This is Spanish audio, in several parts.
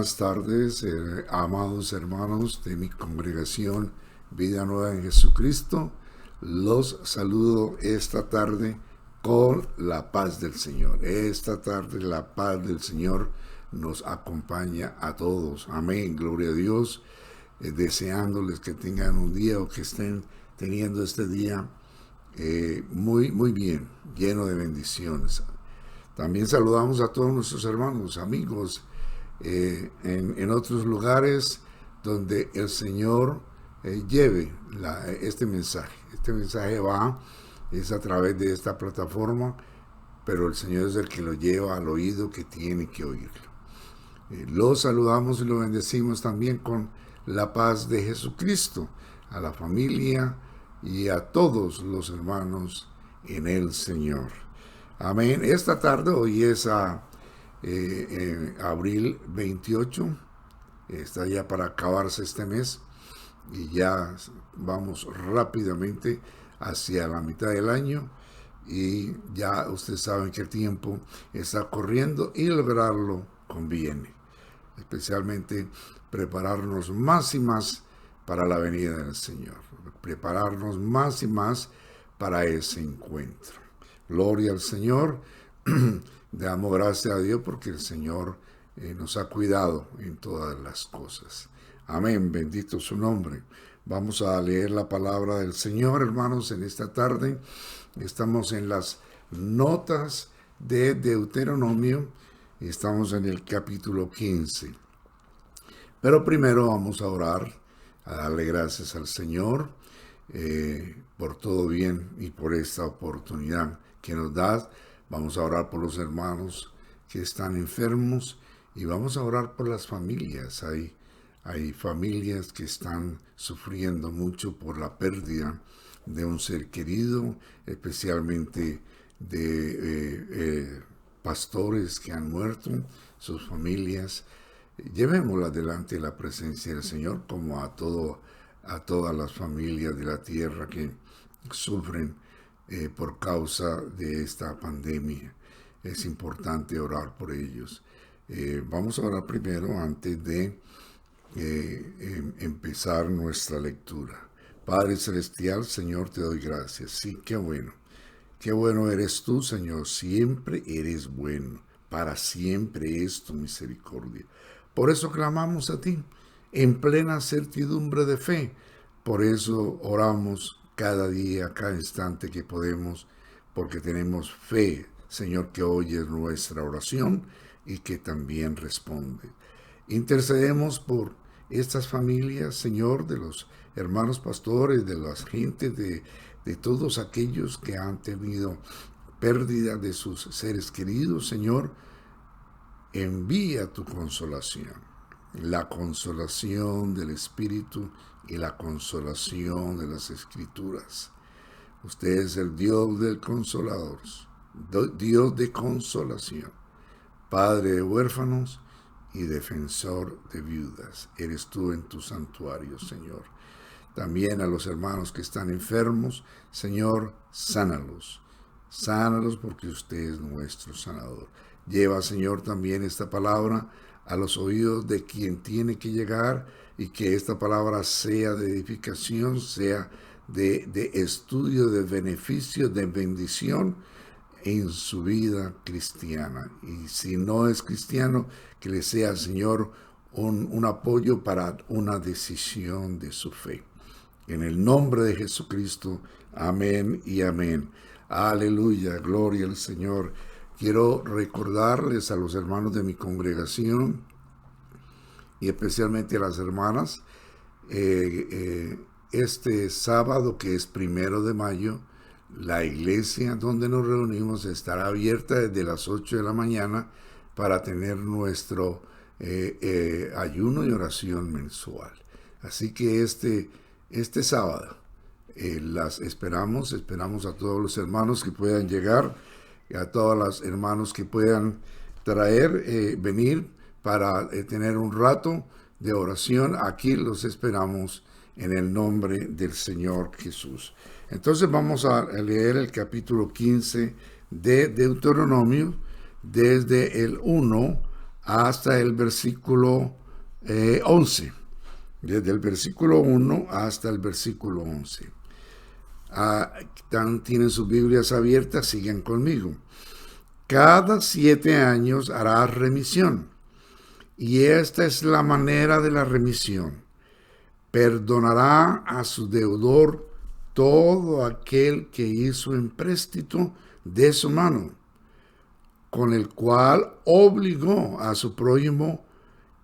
Buenas tardes, amados hermanos de mi congregación Vida Nueva en Jesucristo. Los saludo esta tarde con la paz del Señor. Esta tarde la paz del Señor nos acompaña a todos. Amén, gloria a Dios. Deseándoles que tengan un día o que estén teniendo este día muy bien, lleno de bendiciones. También saludamos a todos nuestros hermanos, amigos, en otros lugares donde el Señor lleve este mensaje. Este mensaje es a través de esta plataforma, pero el Señor es el que lo lleva al oído que tiene que oírlo. Lo saludamos y lo bendecimos también con la paz de Jesucristo, a la familia y a todos los hermanos en el Señor. Amén. Esta tarde, hoy es abril 28, está ya para acabarse este mes y ya vamos rápidamente hacia la mitad del año y ya ustedes saben que el tiempo está corriendo y lograrlo conviene, especialmente prepararnos más y más para la venida del Señor, prepararnos más y más para ese encuentro. Gloria al Señor. Damos gracias a Dios porque el Señor nos ha cuidado en todas las cosas. Amén, bendito su nombre. Vamos a leer la palabra del Señor, hermanos, en esta tarde. Estamos en las notas de Deuteronomio y estamos en el capítulo 15. Pero primero vamos a orar, a darle gracias al Señor por todo bien y por esta oportunidad que nos da. Vamos a orar por los hermanos que están enfermos y vamos a orar por las familias. Hay familias que están sufriendo mucho por la pérdida de un ser querido, especialmente de pastores que han muerto, sus familias. Llevémosla delante de la presencia del Señor como a todas las familias de la tierra que sufren por causa de esta pandemia. Es importante orar por ellos. Vamos a orar primero antes de empezar nuestra lectura. Padre Celestial, Señor, te doy gracias. Sí, qué bueno. Qué bueno eres tú, Señor. Siempre eres bueno. Para siempre es tu misericordia. Por eso clamamos a ti en plena certidumbre de fe. Por eso oramos cada día, cada instante que podemos, porque tenemos fe, Señor, que oyes nuestra oración y que también responde. Intercedemos por estas familias, Señor, de los hermanos pastores, de las gentes, de todos aquellos que han tenido pérdida de sus seres queridos, Señor. Envía tu consolación, la consolación del Espíritu y la consolación de las Escrituras. Usted es el Dios del Consolador, Dios de consolación, Padre de huérfanos y defensor de viudas. Eres tú en tu santuario, Señor. También a los hermanos que están enfermos, Señor, sánalos. Sánalos porque usted es nuestro sanador. Lleva, Señor, también esta palabra a los oídos de quien tiene que llegar y que esta palabra sea de edificación, sea de estudio, de beneficio, de bendición en su vida cristiana. Y si no es cristiano, que le sea, Señor, un apoyo para una decisión de su fe. En el nombre de Jesucristo, amén y amén. Aleluya, gloria al Señor. Quiero recordarles a los hermanos de mi congregación y especialmente a las hermanas, este sábado que es 1 de mayo, la iglesia donde nos reunimos estará abierta desde las 8 de la mañana para tener nuestro ayuno y oración mensual. Así que este sábado las esperamos a todos los hermanos que puedan llegar, a todas las hermanos que puedan venir para tener un rato de oración. Aquí los esperamos en el nombre del Señor Jesús. Entonces vamos a leer el capítulo 15 de Deuteronomio, desde el 1 hasta el versículo 11. Desde el versículo 1 hasta el versículo 11. Tienen sus Biblias abiertas, sigan conmigo. Cada 7 años hará remisión. Y esta es la manera de la remisión. Perdonará a su deudor todo aquel que hizo empréstito de su mano, con el cual obligó a su prójimo,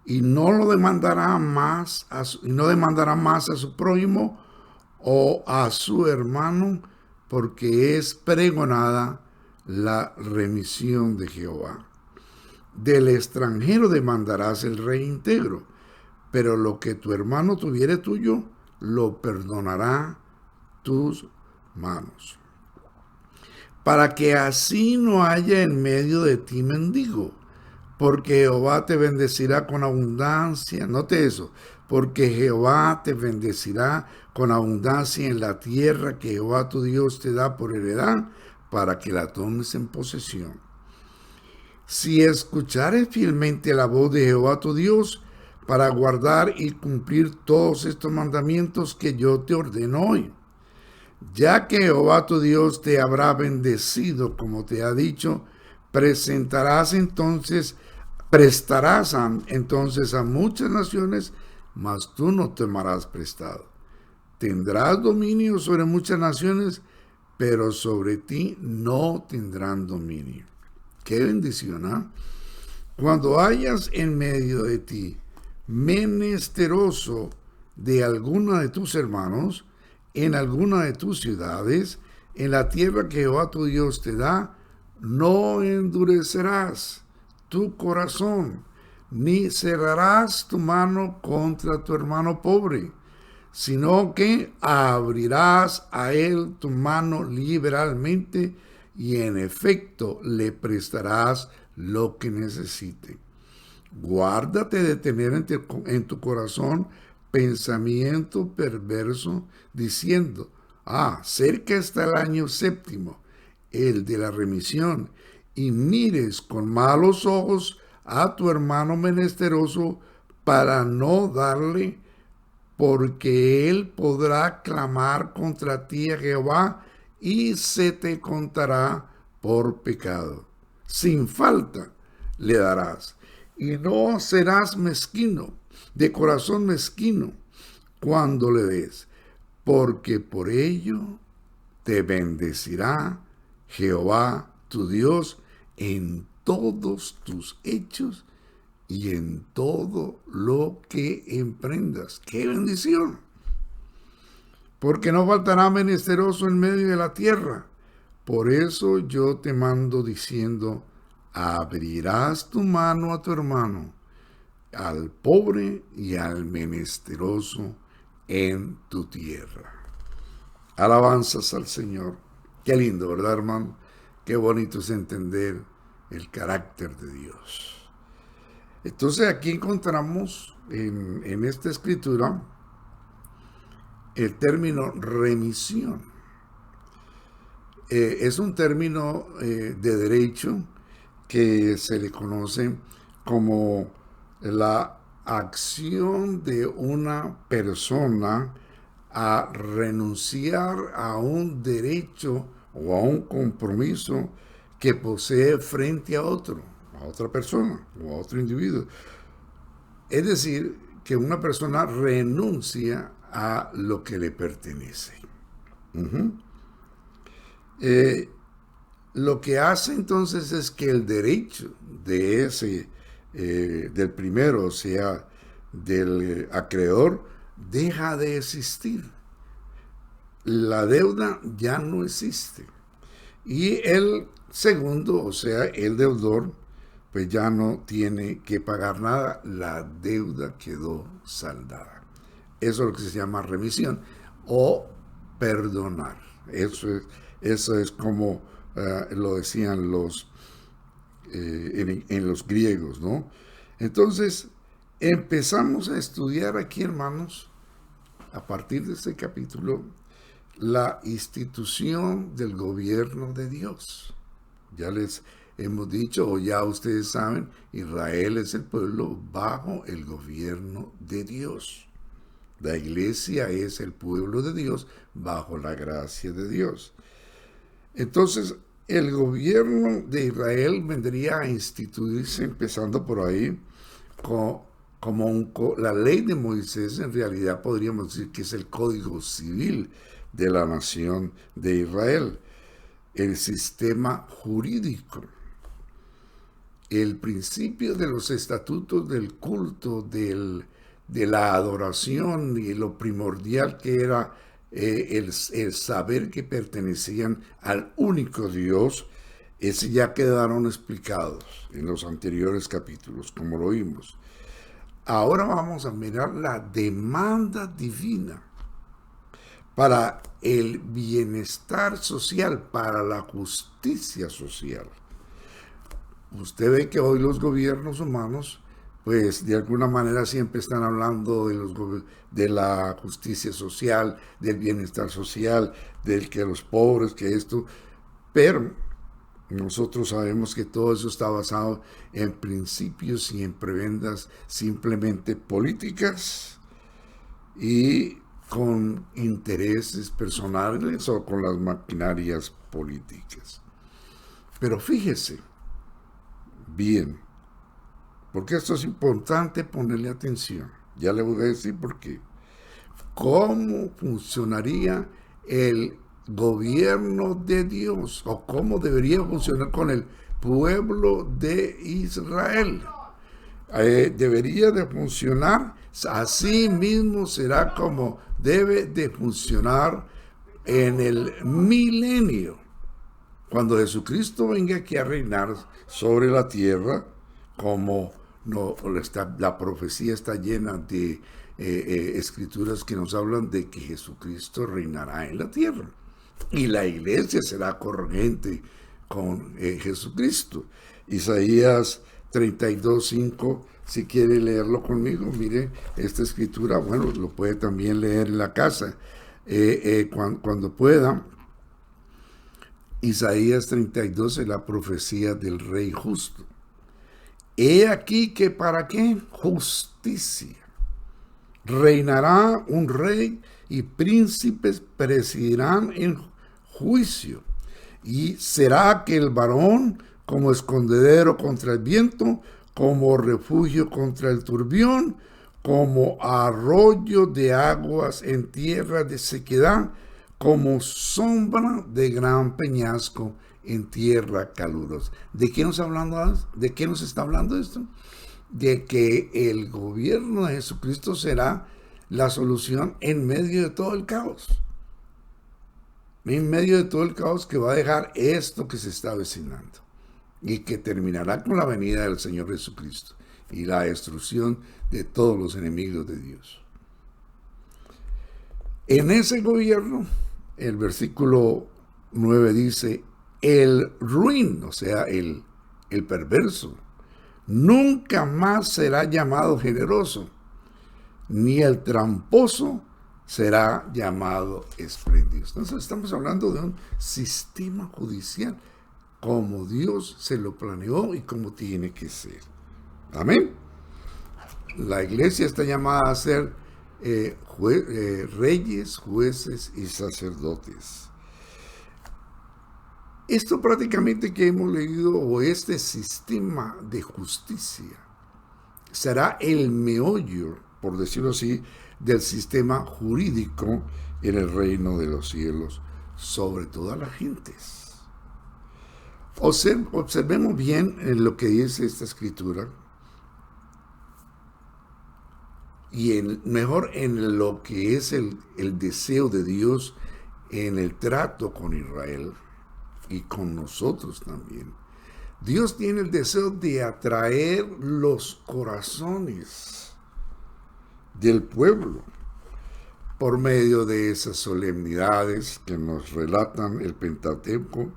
y no demandará más a su prójimo o a su hermano, porque es pregonada la remisión de Jehová. Del extranjero demandarás el reintegro, pero lo que tu hermano tuviere tuyo, lo perdonará tus manos. Para que así no haya en medio de ti mendigo, porque Jehová te bendecirá con abundancia. Note eso, porque Jehová te bendecirá con abundancia en la tierra que Jehová tu Dios te da por heredad, para que la tomes en posesión. Si escuchares fielmente la voz de Jehová tu Dios, para guardar y cumplir todos estos mandamientos que yo te ordeno hoy, ya que Jehová tu Dios te habrá bendecido, como te ha dicho, prestarás entonces a muchas naciones, mas tú no tomarás prestado. Tendrás dominio sobre muchas naciones, pero sobre ti no tendrán dominio. ¡Qué bendición! Cuando hayas en medio de ti menesteroso de alguno de tus hermanos, en alguna de tus ciudades, en la tierra que Jehová tu Dios te da, no endurecerás tu corazón, ni cerrarás tu mano contra tu hermano pobre, sino que abrirás a él tu mano liberalmente, y en efecto le prestarás lo que necesite. Guárdate de tener en tu corazón pensamiento perverso, diciendo: cerca está el año séptimo, el de la remisión, y mires con malos ojos a tu hermano menesteroso para no darle, porque él podrá clamar contra ti a Jehová y se te contará por pecado. Sin falta le darás, y no serás mezquino, de corazón mezquino, cuando le des, porque por ello te bendecirá Jehová tu Dios en todos tus hechos y en todo lo que emprendas. ¡Qué bendición! Porque no faltará menesteroso en medio de la tierra. Por eso yo te mando diciendo: abrirás tu mano a tu hermano, al pobre y al menesteroso en tu tierra. Alabanzas al Señor. Qué lindo, ¿verdad, hermano? Qué bonito es entender el carácter de Dios. Entonces aquí encontramos en esta escritura el término remisión. Es un término de derecho que se le conoce como la acción de una persona a renunciar a un derecho o a un compromiso que posee frente a otra persona o a otro individuo. Es decir, que una persona renuncia a lo que le pertenece. Lo que hace entonces es que el derecho de ese, del primero, o sea, del acreedor, deja de existir. La deuda ya no existe. Y el segundo, o sea, el deudor, pues ya no tiene que pagar nada. La deuda quedó saldada. Eso es lo que se llama remisión o perdonar. Eso es como lo decían en los griegos, ¿no? Entonces, empezamos a estudiar aquí, hermanos, a partir de este capítulo, la institución del gobierno de Dios. Ya les hemos dicho, o ya ustedes saben, Israel es el pueblo bajo el gobierno de Dios. La iglesia es el pueblo de Dios bajo la gracia de Dios. Entonces, el gobierno de Israel vendría a instituirse, empezando por ahí, la ley de Moisés. En realidad podríamos decir que es el código civil de la nación de Israel, el sistema jurídico, el principio de los estatutos del culto, de la adoración y lo primordial que era el saber que pertenecían al único Dios. Ese ya quedaron explicados en los anteriores capítulos, como lo vimos. Ahora vamos a mirar la demanda divina para el bienestar social, para la justicia social. Usted ve que hoy los gobiernos humanos, pues de alguna manera siempre están hablando de la justicia social, del bienestar social, del que los pobres, que esto, pero nosotros sabemos que todo eso está basado en principios y en prebendas simplemente políticas y con intereses personales o con las maquinarias políticas. Pero fíjese bien, porque esto es importante ponerle atención. Ya le voy a decir por qué. ¿Cómo funcionaría el gobierno de Dios, o cómo debería funcionar con el pueblo de Israel? Debería de funcionar, así mismo será como debe de funcionar en el milenio, cuando Jesucristo venga aquí a reinar sobre la tierra, como la profecía está llena de escrituras que nos hablan de que Jesucristo reinará en la tierra. Y la iglesia será corriente con Jesucristo. Isaías 32:5, si quiere leerlo conmigo, mire esta escritura, bueno, lo puede también leer en la casa cuando pueda. Isaías 32 es la profecía del rey justo. He aquí que ¿para qué? Justicia. Reinará un rey y príncipes presidirán en juicio. Y será aquel varón como escondedero contra el viento, como refugio contra el turbión, como arroyo de aguas en tierra de sequedad, como sombra de gran peñasco en tierra calurosa. ¿De qué nos está hablando esto? De que el gobierno de Jesucristo será la solución en medio de todo el caos. En medio de todo el caos que va a dejar esto que se está avecinando y que terminará con la venida del Señor Jesucristo y la destrucción de todos los enemigos de Dios. En ese gobierno, el versículo 9 dice, el ruin, o sea, el perverso, nunca más será llamado generoso, ni el tramposo será llamado espléndido. Entonces estamos hablando de un sistema judicial como Dios se lo planeó y como tiene que ser. Amén. La iglesia está llamada a ser reyes, jueces y sacerdotes. Esto prácticamente que hemos leído, o este sistema de justicia, será el meollo, por decirlo así, del sistema jurídico en el reino de los cielos sobre todas las gentes. Observemos bien en lo que dice esta escritura y mejor en lo que es el deseo de Dios en el trato con Israel y con nosotros también. Dios tiene el deseo de atraer los corazones del pueblo por medio de esas solemnidades que nos relatan el Pentateuco,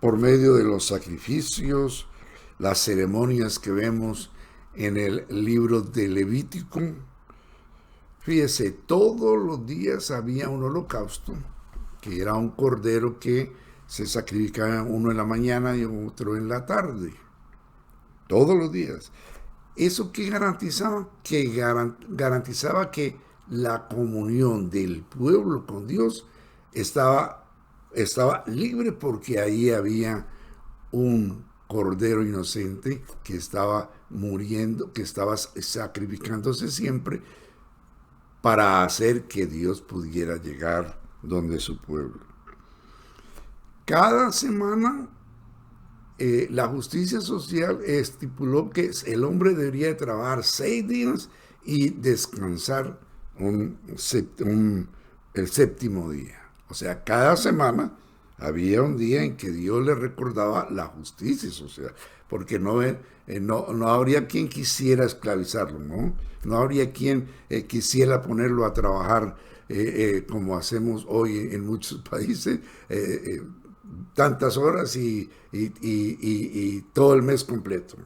por medio de los sacrificios, las ceremonias que vemos en el libro de Levítico. Fíjese, todos los días había un holocausto, que era un cordero que se sacrificaba uno en la mañana y otro en la tarde, todos los días. ¿Eso qué garantizaba? Que garantizaba que la comunión del pueblo con Dios estaba libre, porque ahí había un cordero inocente que estaba muriendo, que estaba sacrificándose siempre para hacer que Dios pudiera llegar donde su pueblo. Cada semana la justicia social estipuló que el hombre debería trabajar 6 días y descansar el séptimo día. O sea, cada semana había un día en que Dios le recordaba la justicia social, porque no habría quien quisiera esclavizarlo, ¿no? No habría quien quisiera ponerlo a trabajar como hacemos hoy en muchos países, tantas horas y todo el mes completo.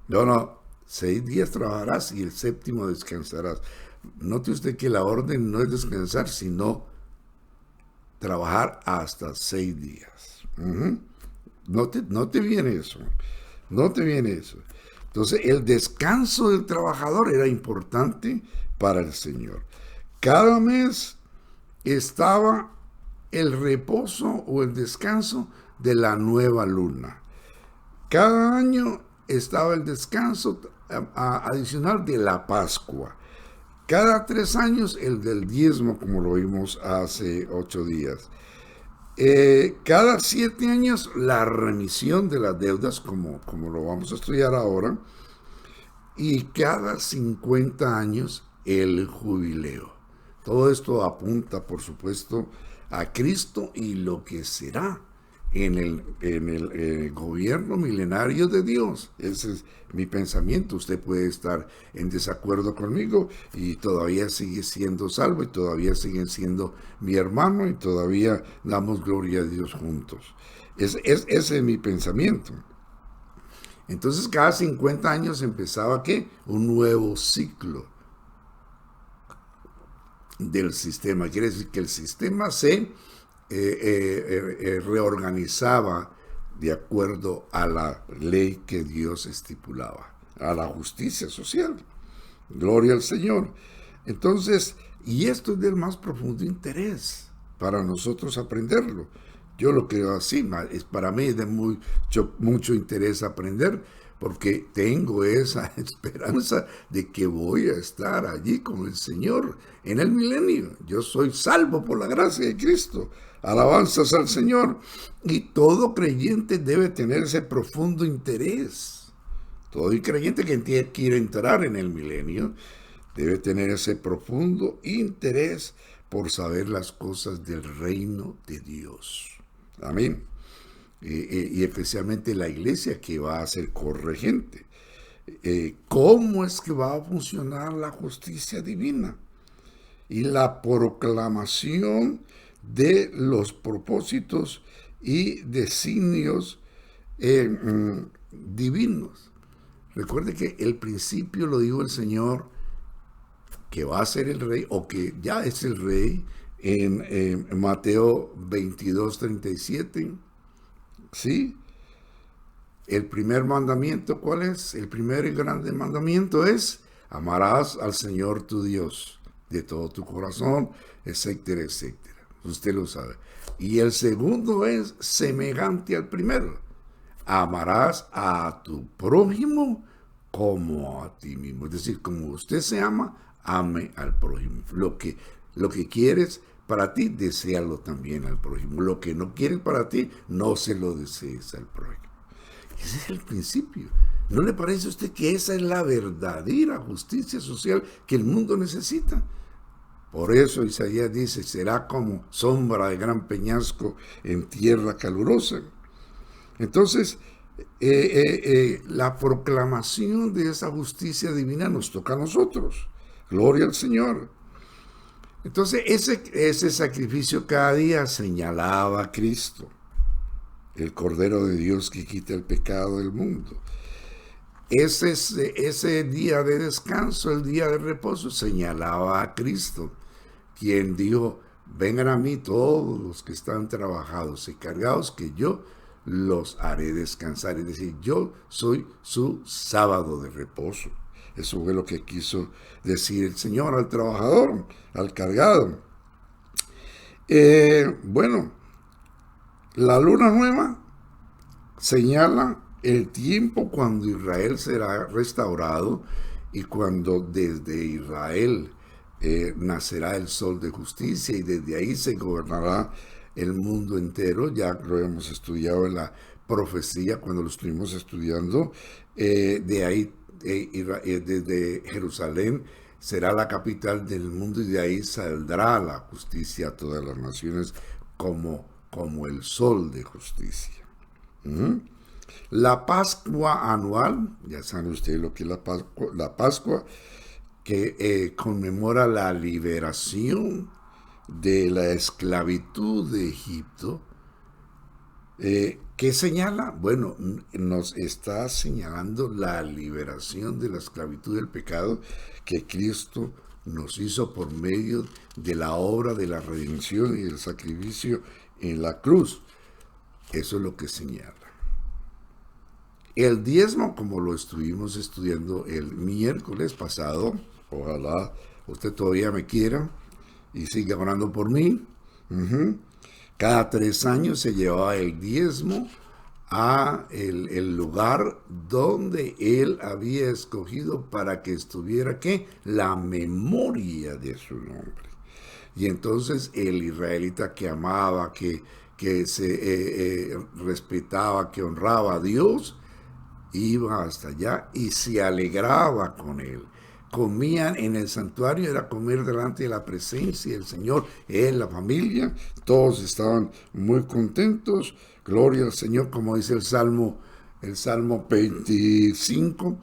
No, 6 días trabajarás y el séptimo descansarás. Note usted que la orden no es descansar, sino trabajar hasta 6 días. Note bien eso. Note bien eso. Entonces, el descanso del trabajador era importante para el Señor. Cada mes estaba el reposo o el descanso de la nueva luna. Cada año estaba el descanso adicional de la Pascua. Cada 3 años el del diezmo, como lo vimos hace 8 días. Cada 7 años la remisión de las deudas, como lo vamos a estudiar ahora. Y cada 50 años el jubileo. Todo esto apunta, por supuesto, a Cristo y lo que será en el gobierno milenario de Dios. Ese es mi pensamiento. Usted puede estar en desacuerdo conmigo y todavía sigue siendo salvo y todavía sigue siendo mi hermano y todavía damos gloria a Dios juntos. Ese es mi pensamiento. Entonces cada 50 años empezaba ¿qué? Un nuevo ciclo del sistema. Quiere decir que el sistema se reorganizaba de acuerdo a la ley que Dios estipulaba, a la justicia social. Gloria al Señor. Entonces, y esto es del más profundo interés para nosotros aprenderlo. Yo lo creo así, para mí es de mucho interés aprender, porque tengo esa esperanza de que voy a estar allí con el Señor en el milenio. Yo soy salvo por la gracia de Cristo. Alabanzas al Señor. Y todo creyente debe tener ese profundo interés. Todo creyente que quiere entrar en el milenio debe tener ese profundo interés por saber las cosas del reino de Dios. Amén. Y especialmente la iglesia que va a ser corregente. ¿Cómo es que va a funcionar la justicia divina? Y la proclamación de los propósitos y designios divinos. Recuerde que el principio lo dijo el Señor, que va a ser el rey, o que ya es el rey, en Mateo 22:37. ¿Sí? El primer mandamiento, ¿cuál es? El primer y grande mandamiento es: amarás al Señor tu Dios de todo tu corazón, etcétera, etcétera. Usted lo sabe. Y el segundo es semejante al primero: amarás a tu prójimo como a ti mismo. Es decir, como usted se ama, ame al prójimo. Lo que quieres para ti, deséalo también al prójimo. Lo que no quieres para ti, no se lo desees al prójimo. Ese es el principio. ¿No le parece a usted que esa es la verdadera justicia social que el mundo necesita? Por eso Isaías dice: será como sombra de gran peñasco en tierra calurosa. Entonces, la proclamación de esa justicia divina nos toca a nosotros. Gloria al Señor. Entonces, ese sacrificio cada día señalaba a Cristo, el Cordero de Dios que quita el pecado del mundo. Ese día de descanso, el día de reposo, señalaba a Cristo, quien dijo: vengan a mí todos los que están trabajados y cargados, que yo los haré descansar. Es decir, yo soy su sábado de reposo. Eso fue lo que quiso decir el Señor al trabajador, al cargado. Bueno, la luna nueva señala el tiempo cuando Israel será restaurado y cuando desde Israel nacerá el sol de justicia y desde ahí se gobernará el mundo entero. Ya lo hemos estudiado en la profecía cuando lo estuvimos estudiando. De ahí, desde Jerusalén será la capital del mundo y de ahí saldrá la justicia a todas las naciones como el sol de justicia. La Pascua anual, ya saben ustedes lo que es la Pascua que conmemora la liberación de la esclavitud de Egipto. ¿Qué señala? Bueno, nos está señalando la liberación de la esclavitud del pecado que Cristo nos hizo por medio de la obra de la redención y el sacrificio en la cruz. Eso es lo que señala. El diezmo, como lo estuvimos estudiando el miércoles pasado, ojalá usted todavía me quiera y siga orando por mí. Cada 3 años se llevaba el diezmo a el lugar donde él había escogido para que estuviera, ¿qué? La memoria de su nombre. Y entonces el israelita que amaba, que se respetaba, que honraba a Dios, iba hasta allá y se alegraba con él. Comían en el santuario, era comer delante de la presencia del Señor, él, la familia, todos estaban muy contentos. Gloria al Señor, como dice el Salmo 25,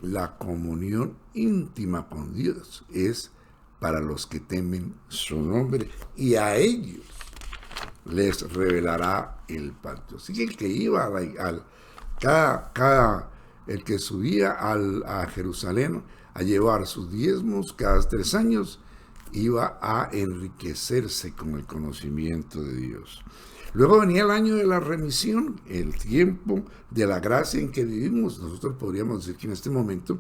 la comunión íntima con Dios es para los que temen su nombre y a ellos les revelará el pacto. Así que el que iba el que subía a Jerusalén a llevar sus diezmos cada 3 años, iba a enriquecerse con el conocimiento de Dios. Luego venía el año de la remisión, el tiempo de la gracia en que vivimos. Nosotros podríamos decir que en este momento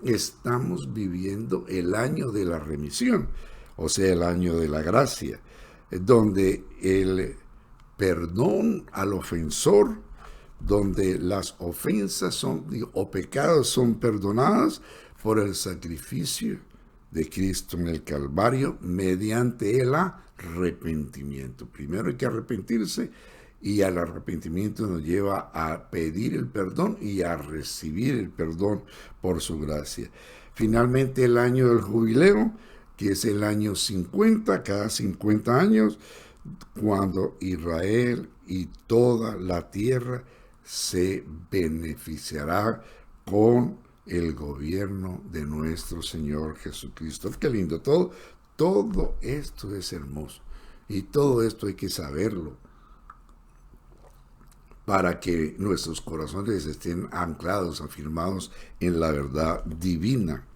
estamos viviendo el año de la remisión, o sea, el año de la gracia, donde el perdón al ofensor, donde las ofensas o pecados son perdonadas por el sacrificio de Cristo en el Calvario mediante el arrepentimiento. Primero hay que arrepentirse y al arrepentimiento nos lleva a pedir el perdón y a recibir el perdón por su gracia. Finalmente el año del jubileo, que es el año 50, cada 50 años, cuando Israel y toda la tierra se beneficiará con el gobierno de nuestro Señor Jesucristo. Qué lindo, todo esto es hermoso y todo esto hay que saberlo para que nuestros corazones estén anclados, afirmados en la verdad divina.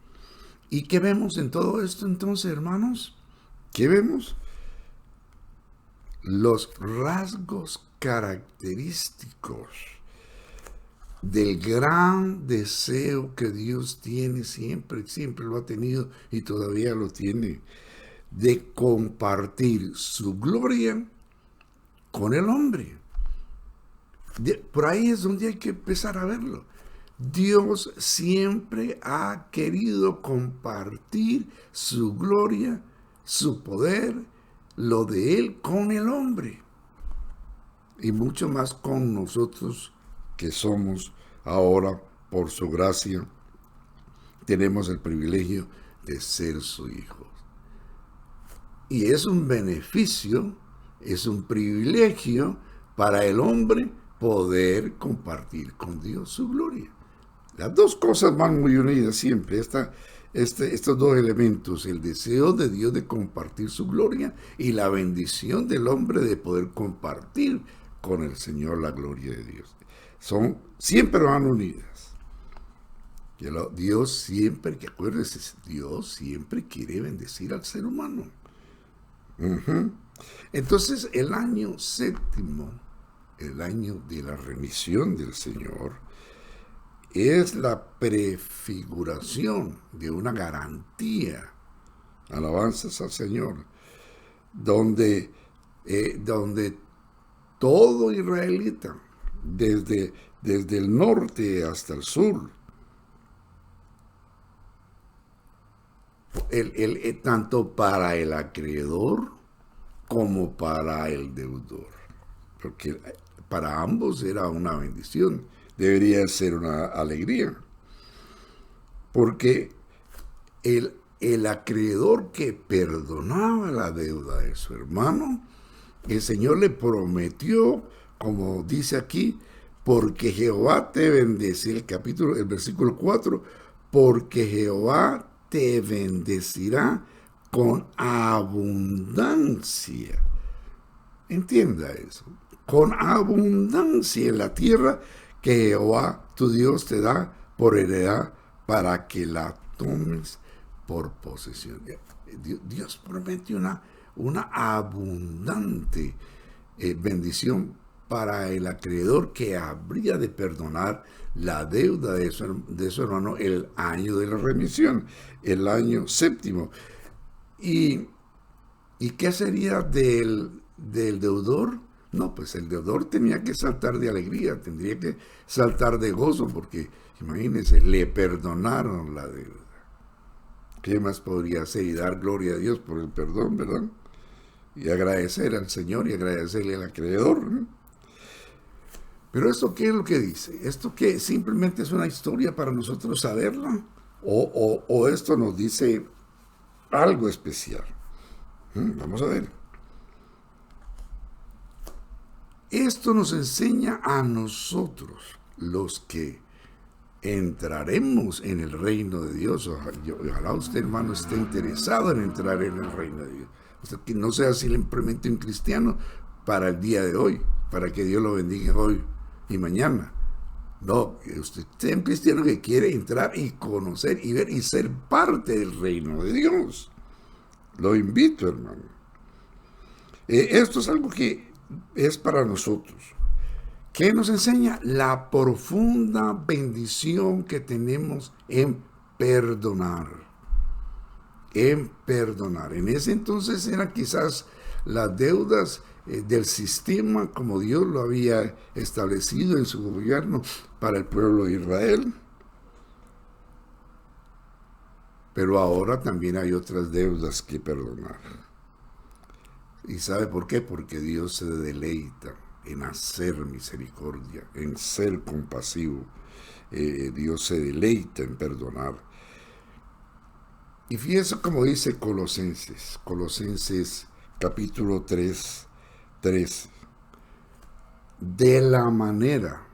¿Y qué vemos en todo esto entonces, hermanos? ¿Qué vemos? Los rasgos característicos del gran deseo que Dios tiene siempre lo ha tenido y todavía lo tiene, de compartir su gloria con el hombre. Por ahí es donde hay que empezar a verlo. Dios siempre ha querido compartir su gloria, su poder, lo de Él con el hombre. Y mucho más con nosotros que somos ahora, por su gracia, tenemos el privilegio de ser su hijo. Y es un beneficio, es un privilegio para el hombre poder compartir con Dios su gloria. Las dos cosas van muy unidas siempre, estos dos elementos, el deseo de Dios de compartir su gloria y la bendición del hombre de poder compartir con el Señor la gloria de Dios. Siempre van unidas. Dios siempre, acuérdense, Dios siempre quiere bendecir al ser humano. Entonces, el año séptimo, el año de la remisión del Señor, es la prefiguración de una garantía, alabanzas al Señor, donde, donde todo israelita, desde el norte hasta el sur, tanto para el acreedor como para el deudor, porque para ambos era una bendición, debería ser una alegría, porque el acreedor que perdonaba la deuda de su hermano, el Señor le prometió, como dice aquí, porque Jehová te bendecirá, el versículo 4, porque Jehová te bendecirá con abundancia. Entienda eso. Con abundancia en la tierra que Jehová tu Dios te da por heredad para que la tomes por posesión. Dios promete una abundante bendición para el acreedor que habría de perdonar la deuda de su hermano el año de la remisión, el año séptimo. ¿Y qué sería del deudor? No, pues el deudor tenía que saltar de alegría, tendría que saltar de gozo, porque imagínense, le perdonaron la deuda. ¿Qué más podría hacer? Y dar gloria a Dios por el perdón, ¿verdad? Y agradecer al Señor y agradecerle al acreedor, ¿no? Pero ¿esto qué es lo que dice? ¿Esto que simplemente es una historia para nosotros saberla? ¿O esto nos dice algo especial? Vamos a ver. Esto nos enseña a nosotros, los que entraremos en el reino de Dios. Ojalá usted, hermano, esté interesado en entrar en el reino de Dios. Usted que no sea simplemente un cristiano para el día de hoy, para que Dios lo bendiga hoy y mañana. No, usted es un cristiano que quiere entrar y conocer y ver y ser parte del reino de Dios. Lo invito, hermano. Esto es algo que es para nosotros. ¿Qué nos enseña? La profunda bendición que tenemos en perdonar. En perdonar. En ese entonces eran quizás las deudas del sistema como Dios lo había establecido en su gobierno para el pueblo de Israel. Pero ahora también hay otras deudas que perdonar. ¿Y sabe por qué? Porque Dios se deleita en hacer misericordia, en ser compasivo. Dios se deleita en perdonar. Y fíjense como dice Colosenses capítulo 3, 3. De la manera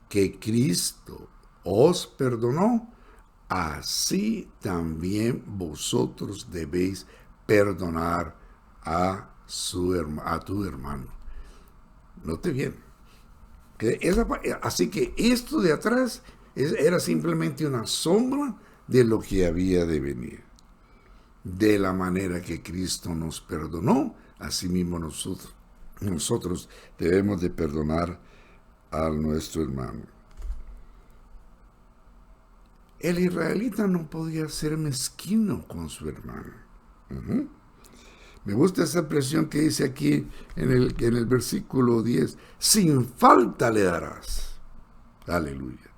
que Cristo os perdonó, así también vosotros debéis perdonar a tu hermano. Note bien. Así que esto de atrás era simplemente una sombra de lo que había de venir. De la manera que Cristo nos perdonó, así mismo nosotros debemos de perdonar a nuestro hermano. El israelita no podía ser mezquino con su hermano. Me gusta esa expresión que dice aquí en el versículo 10. Sin falta le darás. Aleluya.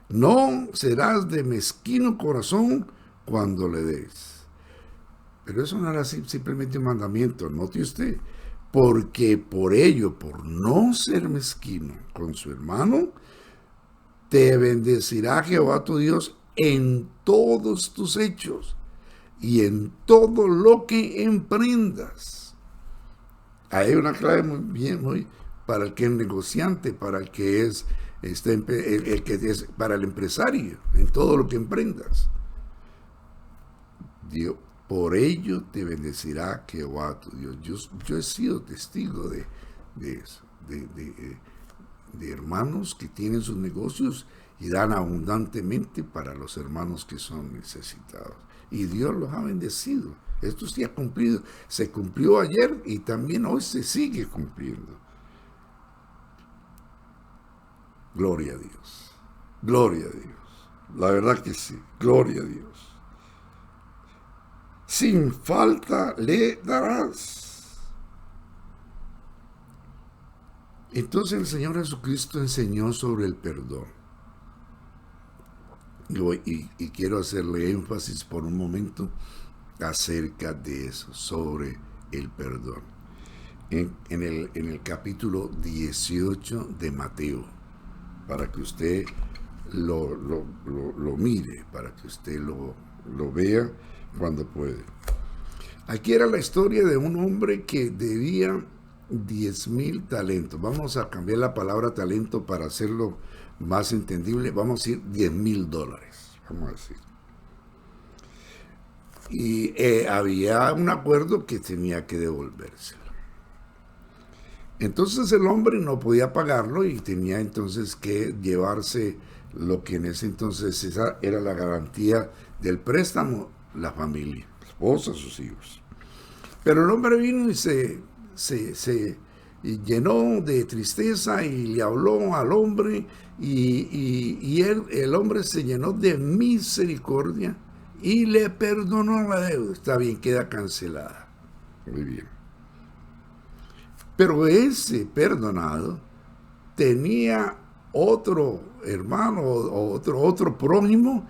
No serás de mezquino corazón cuando le des. Pero eso no era simplemente un mandamiento, note usted. Porque por ello, por no ser mezquino con su hermano, te bendecirá Jehová tu Dios en todos tus hechos y en todo lo que emprendas. Hay una clave muy para el que es negociante, para el que es para el empresario, en todo lo que emprendas. Dios, por ello te bendecirá Jehová tu Dios. Yo he sido testigo de eso, de hermanos que tienen sus negocios y dan abundantemente para los hermanos que son necesitados. Y Dios los ha bendecido Esto sí ha cumplido. Se cumplió ayer y también hoy se sigue cumpliendo. Gloria a Dios. Gloria a Dios. La verdad que sí. Gloria a Dios. Sin falta le darás. Entonces el Señor Jesucristo enseñó sobre el perdón. Y quiero hacerle énfasis por un momento acerca de eso, sobre el perdón. En el capítulo 18 de Mateo, para que usted lo mire, para que usted lo vea cuando puede. Aquí era la historia de un hombre que debía 10,000 talentos. Vamos a cambiar la palabra talento para hacerlo más entendible. Vamos a decir $10,000. Vamos a decir. Y había un acuerdo que tenía que devolvérselo. Entonces el hombre no podía pagarlo y tenía entonces que llevarse lo que en ese entonces esa era la garantía del préstamo, la familia, la esposa, sus hijos. Pero el hombre vino y se llenó de tristeza y le habló al hombre y el hombre se llenó de misericordia y le perdonó la deuda. Está bien, queda cancelada. Muy bien. Pero ese perdonado tenía otro hermano, otro prójimo,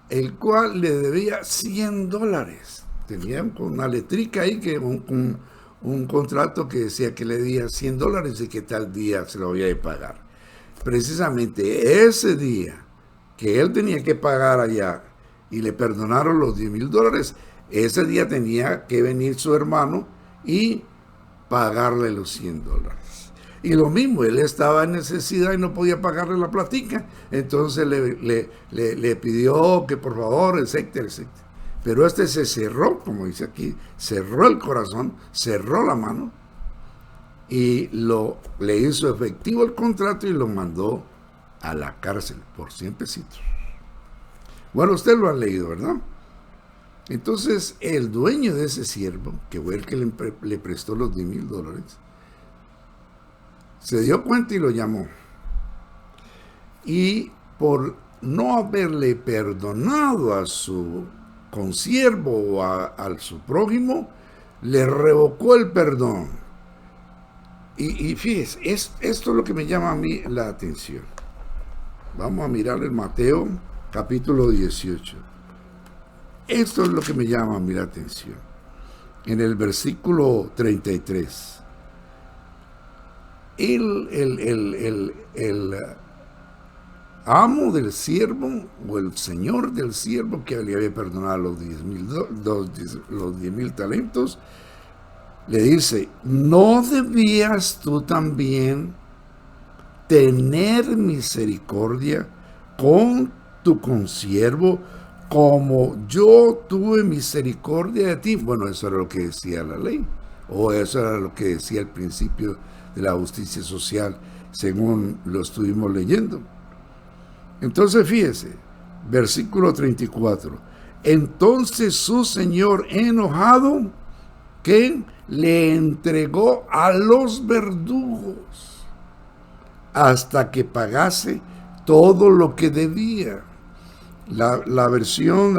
el cual le debía $100. Tenía una letrica ahí, que un contrato que decía que le debía $100 y que tal día se lo había de pagar. Precisamente ese día que él tenía que pagar allá y le perdonaron los $10,000, ese día tenía que venir su hermano y pagarle los $100. Y lo mismo, él estaba en necesidad y no podía pagarle la platica, entonces le pidió que por favor, etcétera, etcétera. Pero este se cerró, como dice aquí, cerró el corazón, cerró la mano y le hizo efectivo el contrato y lo mandó a la cárcel por 100 pesitos. Bueno, usted lo ha leído, ¿verdad? Entonces, el dueño de ese siervo, que fue el que le prestó los $10,000, se dio cuenta y lo llamó. Y por no haberle perdonado a su consiervo o a su prójimo, le revocó el perdón. Y fíjese, esto es lo que me llama a mí la atención. Vamos a mirar en Mateo capítulo 18. Esto es lo que me llama a mí la atención. En el versículo 33. El amo del siervo o el señor del siervo que le había perdonado los 10,000 talentos, le dice: ¿no debías tú también tener misericordia con tu consiervo como yo tuve misericordia de ti? Bueno, eso era lo que decía la ley, o eso era lo que decía el principio de la justicia social, según lo estuvimos leyendo. Entonces fíjese, versículo 34. Entonces su señor, enojado, que le entregó a los verdugos hasta que pagase todo lo que debía. La versión,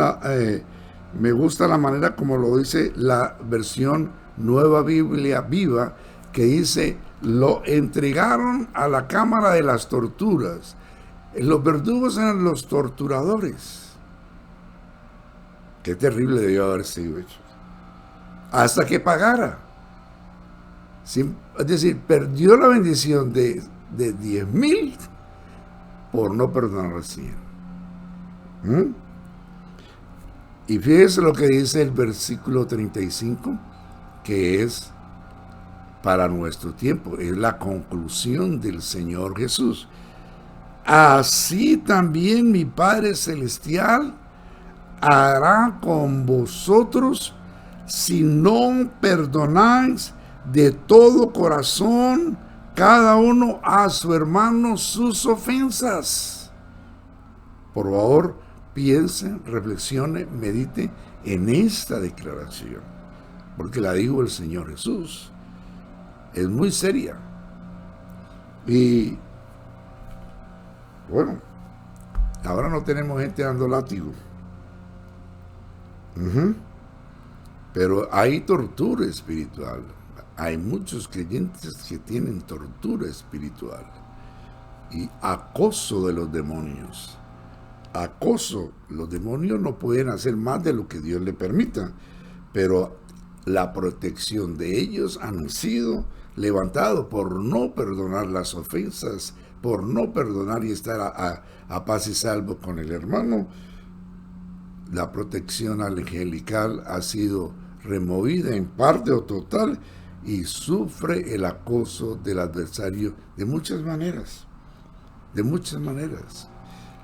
me gusta la manera como lo dice la versión Nueva Biblia Viva, que dice: lo entregaron a la cámara de las torturas. Los verdugos eran los torturadores. Qué terrible debió haber sido hecho. Hasta que pagara. Es decir, perdió la bendición de 10,000 por no perdonar a 100. Y fíjese lo que dice el versículo 35, que es para nuestro tiempo, es la conclusión del Señor Jesús. Así también mi Padre Celestial hará con vosotros si no perdonáis de todo corazón cada uno a su hermano sus ofensas. Por favor, piense, reflexione, medite en esta declaración, porque la dijo el Señor Jesús. Es muy seria. Y bueno, ahora no tenemos gente dando látigo. Pero hay tortura espiritual. Hay muchos creyentes que tienen tortura espiritual y acoso de los demonios. Acoso. Los demonios no pueden hacer más de lo que Dios le permita, pero la protección de ellos han sido levantados por no perdonar las ofensas, por no perdonar y estar a paz y salvo con el hermano. La protección angelical ha sido removida en parte o total y sufre el acoso del adversario de muchas maneras. De muchas maneras.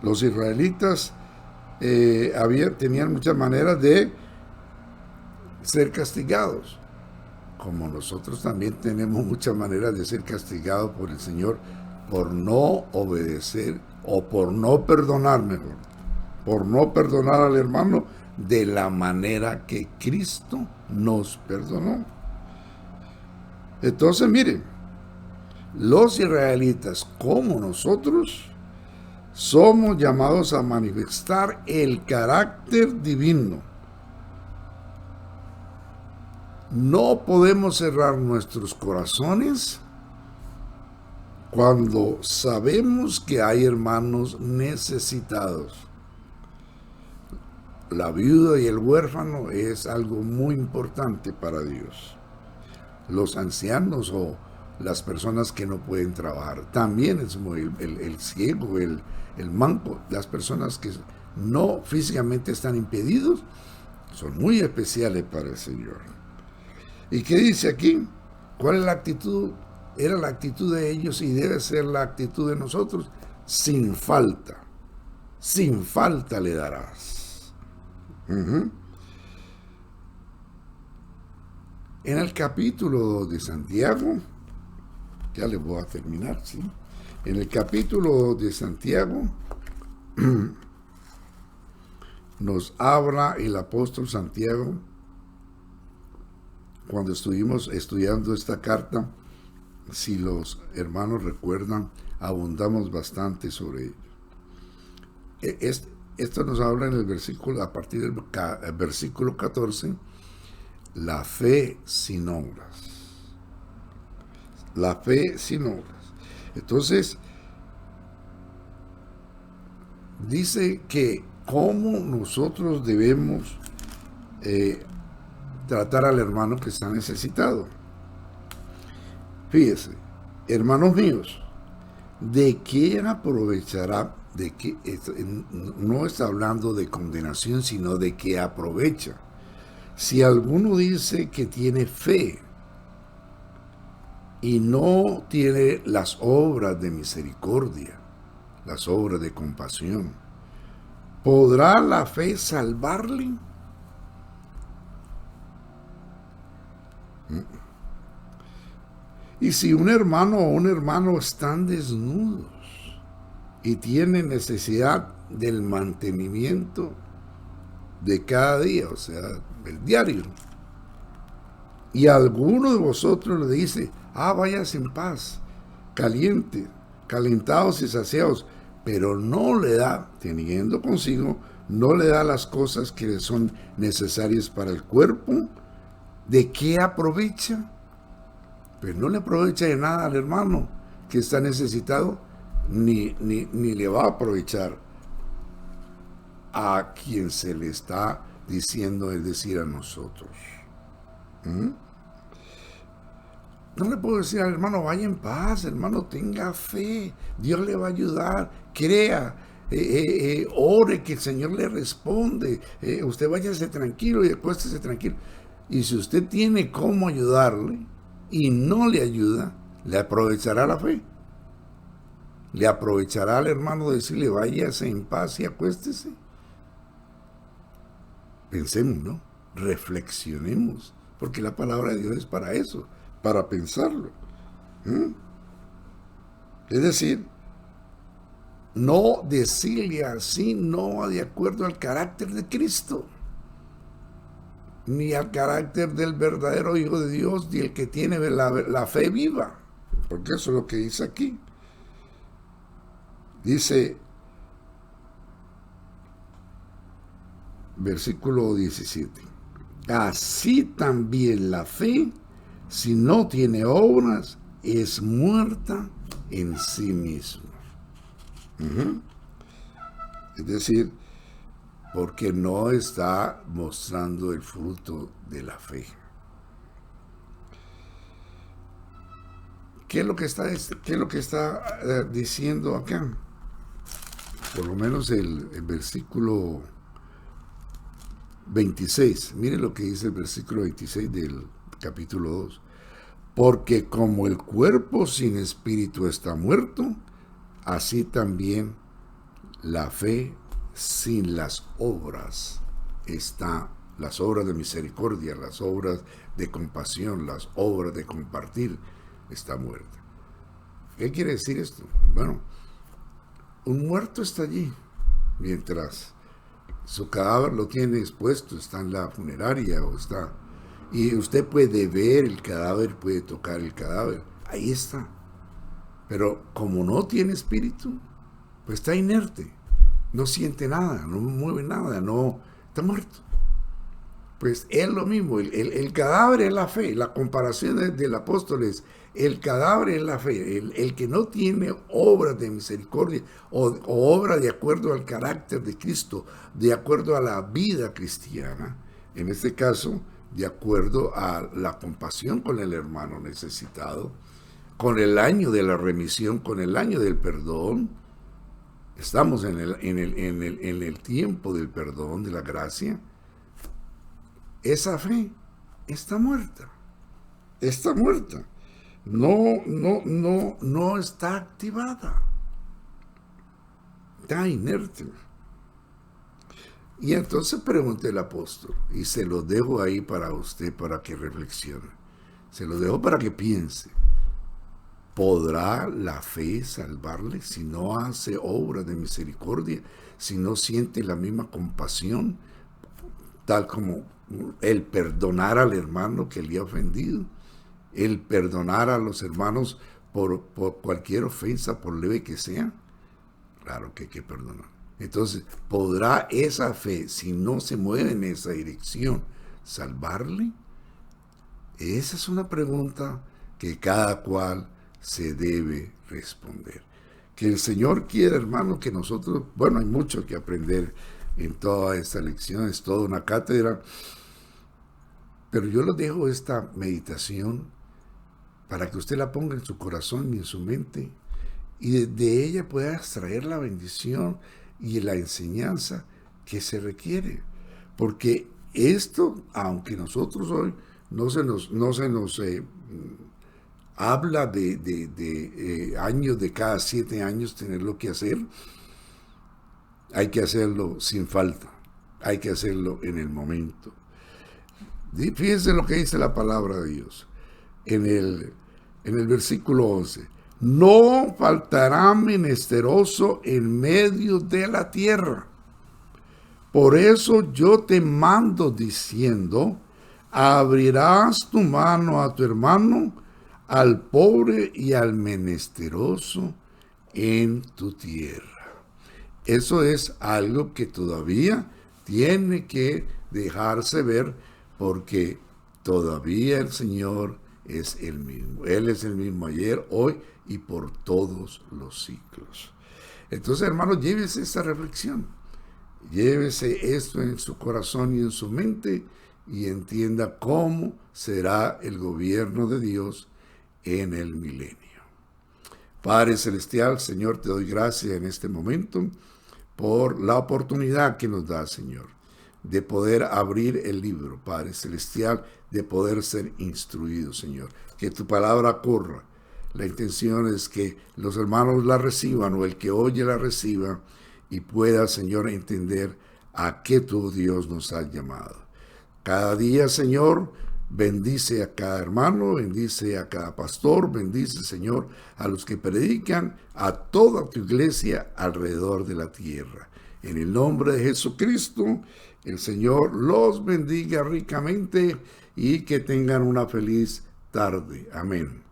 Los israelitas tenían muchas maneras de ser castigados, como nosotros también tenemos muchas maneras de ser castigados por el Señor por no obedecer o por no perdonar, mejor, por no perdonar al hermano de la manera que Cristo nos perdonó. Entonces, miren, los israelitas como nosotros somos llamados a manifestar el carácter divino. No podemos cerrar nuestros corazones cuando sabemos que hay hermanos necesitados. La viuda y el huérfano es algo muy importante para Dios. Los ancianos o las personas que no pueden trabajar. También es muy, el ciego, el manco, las personas que no físicamente están impedidos, son muy especiales para el Señor. ¿Y qué dice aquí? ¿Cuál es la actitud? Era la actitud de ellos y debe ser la actitud de nosotros. Sin falta le darás. En el capítulo de Santiago, ya les voy a terminar, ¿sí? En el capítulo de Santiago nos habla el apóstol Santiago, cuando estuvimos estudiando esta carta, si los hermanos recuerdan, abundamos bastante sobre ello. Esto nos habla en el versículo, a partir del versículo 14, la fe sin obras. La fe sin obras. Entonces, dice que cómo nosotros debemos tratar al hermano que está necesitado. Fíjese, hermanos míos, ¿de qué aprovechará? De qué, no está hablando de condenación, sino de qué aprovecha. Si alguno dice que tiene fe y no tiene las obras de misericordia, las obras de compasión, ¿podrá la fe salvarle? Y si un hermano o un hermano están desnudos y tienen necesidad del mantenimiento de cada día, o sea, el diario, y alguno de vosotros le dice, váyase en paz, calentados y saciados, pero no le da, teniendo consigo, no le da las cosas que le son necesarias para el cuerpo, ¿de qué aprovecha? Pues no le aprovecha de nada al hermano que está necesitado, ni le va a aprovechar a quien se le está diciendo, es decir, a nosotros. No le puedo decir al hermano, vaya en paz, hermano, tenga fe, Dios le va a ayudar, crea, ore que el Señor le responde, usted váyase tranquilo y acuéstese tranquilo. Y si usted tiene cómo ayudarle y no le ayuda, le aprovechará la fe. Le aprovechará al hermano decirle, váyase en paz y acuéstese. Pensemos, ¿no? Reflexionemos, porque la palabra de Dios es para eso, para pensarlo. Es decir, no decirle así, no de acuerdo al carácter de Cristo. ni al carácter del verdadero Hijo de Dios, ni el que tiene la fe viva. Porque eso es lo que dice aquí. Dice, versículo 17, así también la fe, si no tiene obras, es muerta en sí misma. Es decir, porque no está mostrando el fruto de la fe. ¿Qué es lo que está diciendo acá? Por lo menos el versículo 26. Mire lo que dice el versículo 26 del capítulo 2. Porque como el cuerpo sin espíritu está muerto, así también la fe sin las obras está, las obras de misericordia, las obras de compasión, las obras de compartir, está muerta. ¿Qué quiere decir esto? Bueno, un muerto está allí, mientras su cadáver lo tiene expuesto, está en la funeraria o está... Y usted puede ver el cadáver, puede tocar el cadáver, ahí está. Pero como no tiene espíritu, pues está inerte, no siente nada, no mueve nada, no, está muerto. Pues es lo mismo, el cadáver es la fe, la comparación del apóstol es, el cadáver es la fe, el que no tiene obras de misericordia o obra de acuerdo al carácter de Cristo, de acuerdo a la vida cristiana, en este caso, de acuerdo a la compasión con el hermano necesitado, con el año de la remisión, con el año del perdón. Estamos en el tiempo del perdón, de la gracia. Esa fe está muerta. Está muerta. No está activada. Está inerte. Y entonces pregunta el apóstol, y se lo dejo ahí para usted, para que reflexione. Se lo dejo para que piense. ¿Podrá la fe salvarle si no hace obra de misericordia, si no siente la misma compasión, tal como el perdonar al hermano que le ha ofendido, el perdonar a los hermanos por cualquier ofensa, por leve que sea? Claro que hay que perdonar. Entonces, ¿podrá esa fe, si no se mueve en esa dirección, salvarle? Esa es una pregunta que cada cual se debe responder. Que el Señor quiera, hermano, que nosotros, bueno, hay mucho que aprender en toda esta lección, es toda una cátedra, pero yo les dejo esta meditación para que usted la ponga en su corazón y en su mente, y de ella pueda extraer la bendición y la enseñanza que se requiere. Porque esto, aunque nosotros hoy no se nos habla de años, de cada 7 años tenerlo que hacer, hay que hacerlo sin falta, hay que hacerlo en el momento. Fíjense lo que dice la palabra de Dios en el versículo 11. No faltará menesteroso en medio de la tierra. Por eso yo te mando diciendo, abrirás tu mano a tu hermano, al pobre y al menesteroso en tu tierra. Eso es algo que todavía tiene que dejarse ver, porque todavía el Señor es el mismo. Él es el mismo ayer, hoy y por todos los siglos. Entonces, hermanos, llévese esta reflexión. Llévese esto en su corazón y en su mente y entienda cómo será el gobierno de Dios en el milenio. Padre Celestial, Señor, te doy gracias en este momento por la oportunidad que nos da, Señor, de poder abrir el libro, Padre Celestial, de poder ser instruidos, Señor. Que tu palabra corra. La intención es que los hermanos la reciban, o el que oye la reciba, y pueda, Señor, entender a qué tu Dios nos ha llamado. Cada día, Señor, bendice a cada hermano, bendice a cada pastor, bendice, Señor, a los que predican, a toda tu iglesia alrededor de la tierra. En el nombre de Jesucristo, el Señor los bendiga ricamente y que tengan una feliz tarde. Amén.